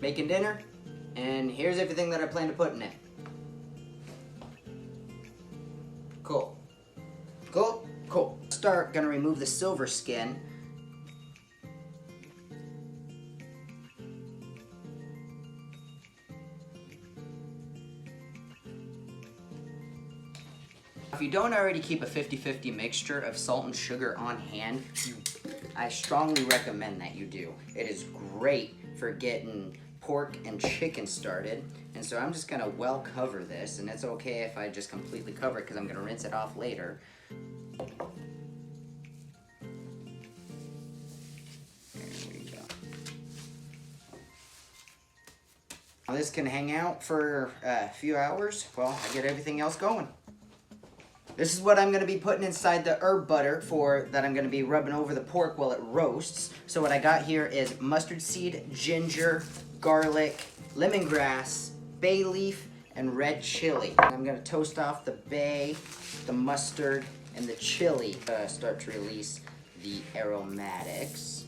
making dinner, and here's everything that I plan to put in it. Cool. Cool? Cool. Start, gonna remove the silver skin. If you don't already keep a 50-50 mixture of salt and sugar on hand, I strongly recommend that you do. It is great for getting pork and chicken started. And so I'm just gonna well cover this, and it's okay if I just completely cover it because I'm gonna rinse it off later. There we go. Now this can hang out for a few hours while I get everything else going. This is what I'm going to be putting inside the herb butter that I'm going to be rubbing over the pork while it roasts. So what I got here is mustard seed, ginger, garlic, lemongrass, bay leaf, and red chili. I'm going to toast off the bay, the mustard, and the chili. Start to release the aromatics.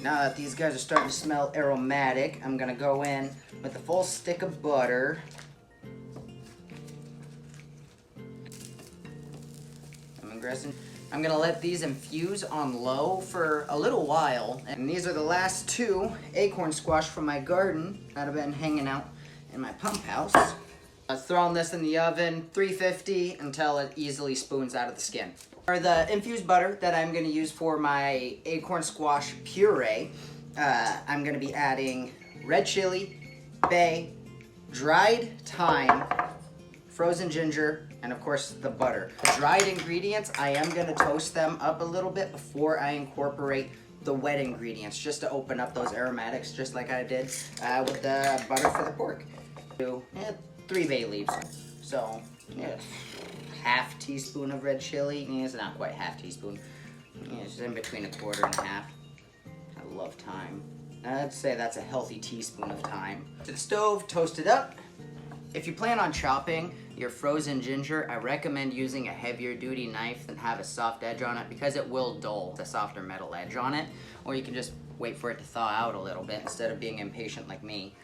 Now that these guys are starting to smell aromatic, I'm gonna go in with a full stick of butter. I'm gonna let these infuse on low for a little while. And these are the last 2 acorn squash from my garden that have been hanging out in my pump house. Throwing this in the oven, 350 until it easily spoons out of the skin. For the infused butter that I'm going to use for my acorn squash puree, I'm going to be adding red chili, bay, dried thyme, frozen ginger, and of course the butter. The dried ingredients, I am going to toast them up a little bit before I incorporate the wet ingredients, just to open up those aromatics, just like I did with the butter for the pork. 3 bay leaves. So, yeah, half teaspoon of red chili. It's not quite half teaspoon. It's in between 1/4 and 1/2. I love thyme. I'd say that's a healthy teaspoon of thyme. To the stove, toast it up. If you plan on chopping your frozen ginger, I recommend using a heavier duty knife than have a soft edge on it because it will dull the softer metal edge on it. Or you can just wait for it to thaw out a little bit instead of being impatient like me.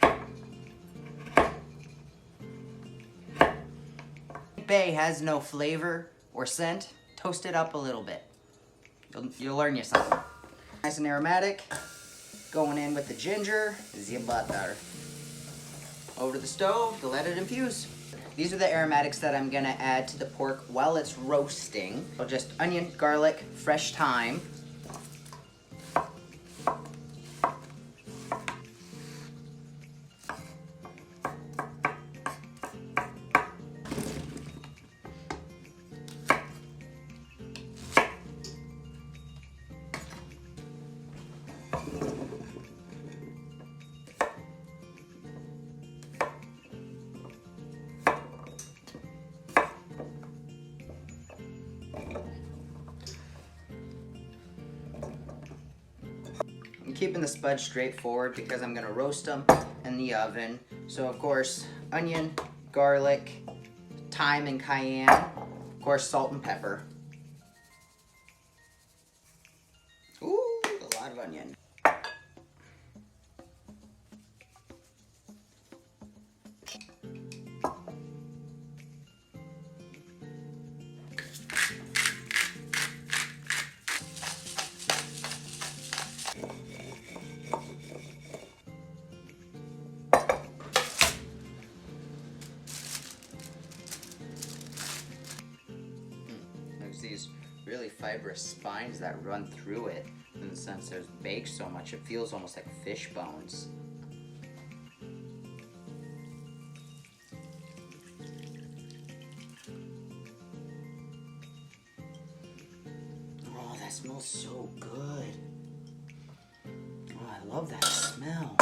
Bay has no flavor or scent, toast it up a little bit. You'll learn you something. Nice and aromatic. Going in with the ginger, the butter. Over to the stove to let it infuse. These are the aromatics that I'm gonna add to the pork while it's roasting. So just onion, garlic, fresh thyme. I'm keeping the spuds straightforward because I'm gonna roast them in the oven. So of course, onion, garlic, thyme and cayenne, of course salt and pepper. Ooh, a lot of onion. These really fibrous spines that run through it, and since there's baked so much, it feels almost like fish bones. Oh, that smells so good. Oh, I love that smell.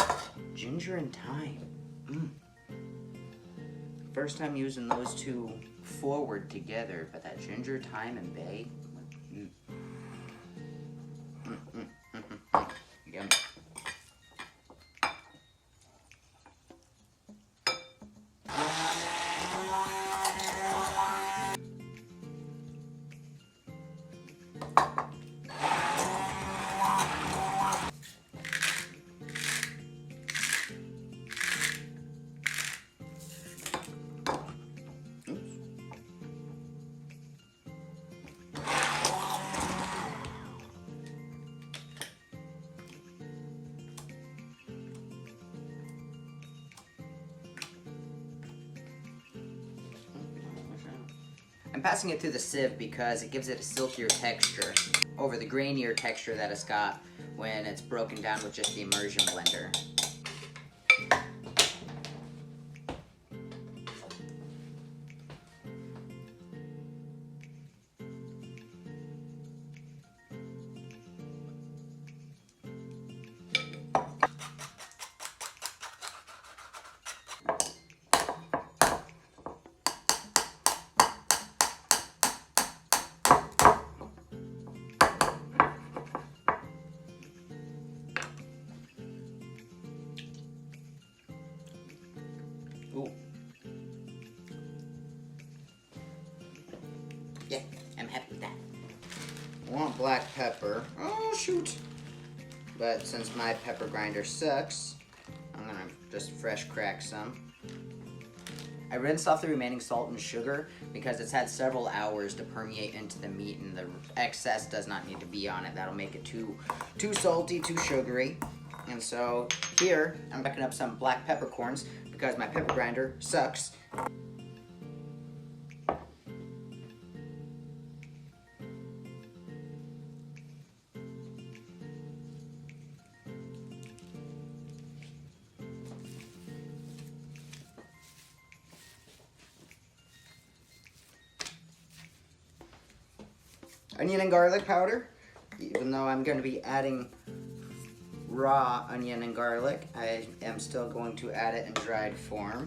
Ginger and thyme. First time using those 2 forward together, but that ginger, thyme, and bay. Again. I'm passing it through the sieve because it gives it a silkier texture over the grainier texture that it's got when it's broken down with just the immersion blender. Ooh. Yeah, I'm happy with that. I want black pepper. Oh, shoot. But since my pepper grinder sucks, I'm gonna just fresh crack some. I rinsed off the remaining salt and sugar because it's had several hours to permeate into the meat, and the excess does not need to be on it. That'll make it too salty, too sugary. And so here, I'm picking up some black peppercorns because my pepper grinder sucks. Onion and garlic powder. Even though I'm going to be adding raw onion and garlic, I am still going to add it in dried form.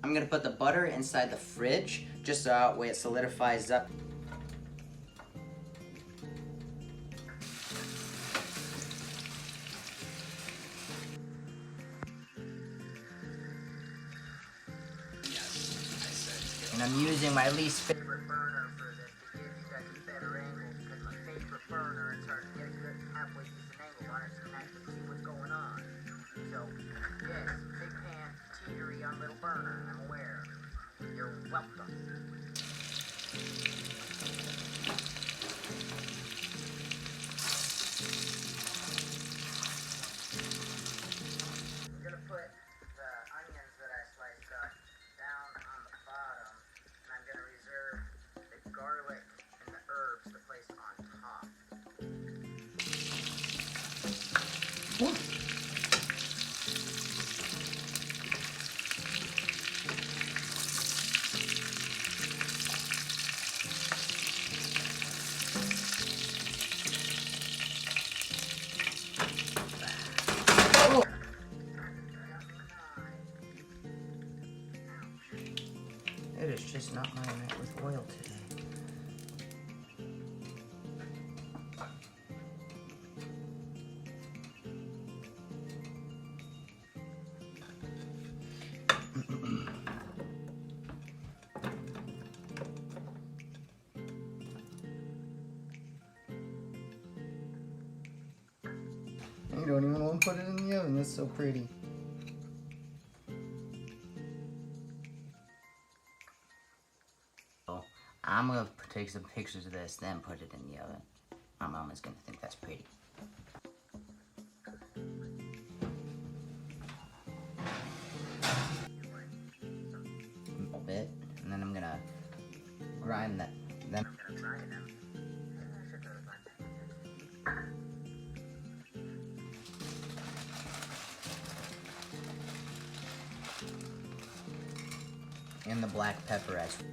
I'm gonna put the butter inside the fridge just so that way it solidifies up. And I'm using my least favorite burner for this to give you guys a better angle, because my favorite burner is hard to get a good halfway decent angle on it so you can actually see what's going on. So, yes, big pan, teetery on little burner, I'm aware. You're welcome. I'm gonna put the onions that I sliced up down on the bottom, and I'm gonna reserve the garlic and the herbs to place on top. It is just not my night with oil today. You don't even want to put it in the oven, that's so pretty. I'm gonna take some pictures of this, then put it in the oven. My mom is gonna think that's pretty. A bit, and then I'm gonna grind that. Then I'm gonna grind them. and the black pepper as well.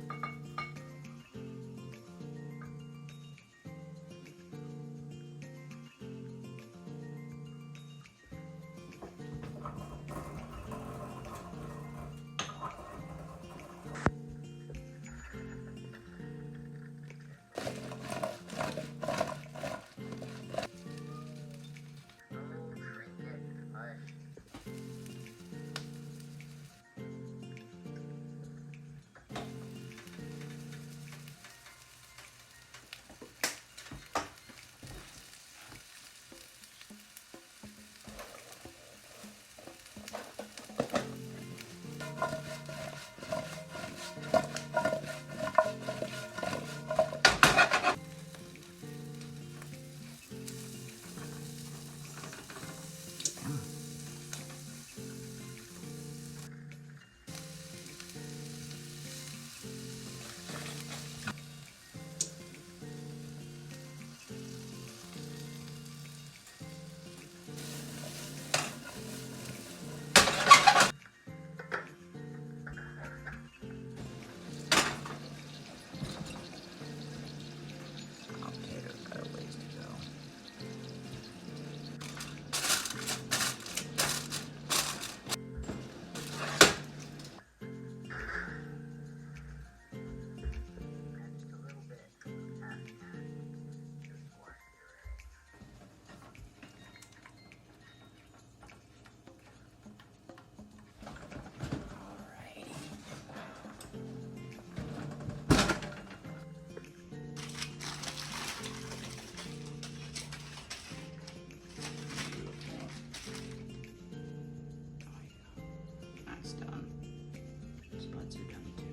Spuds are done too.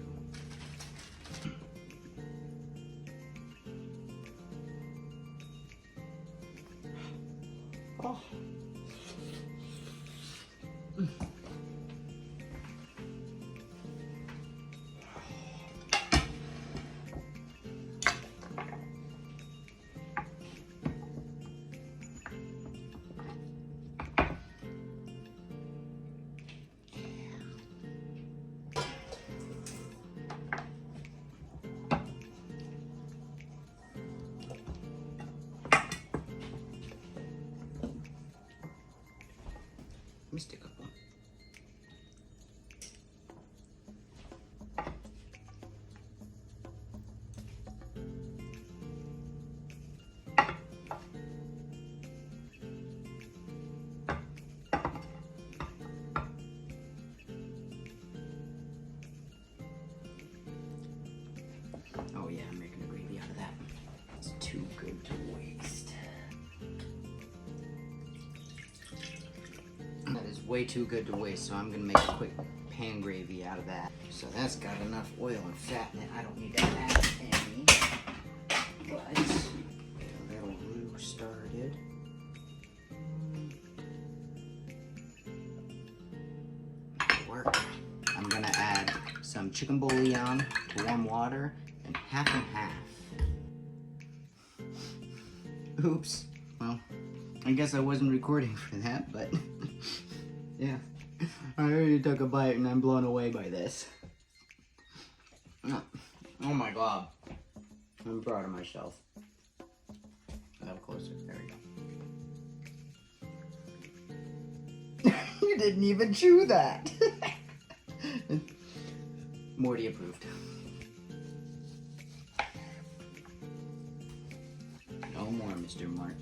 Oh. Let me stick up one. Oh yeah, I'm making a gravy out of that. It's too good to waste. That is way too good to waste, so I'm gonna make a quick pan gravy out of that. So that's got enough oil and fat in it. I don't need to add any. But get a little roux started. Work. I'm gonna add some chicken bouillon to warm water and half. Oops. Well, I guess I wasn't recording for that, but yeah. I already took a bite and I'm blown away by this. Oh my god. I'm proud of myself. A little closer. There we go. You didn't even chew that. Morty approved. No more, Mr. Mark.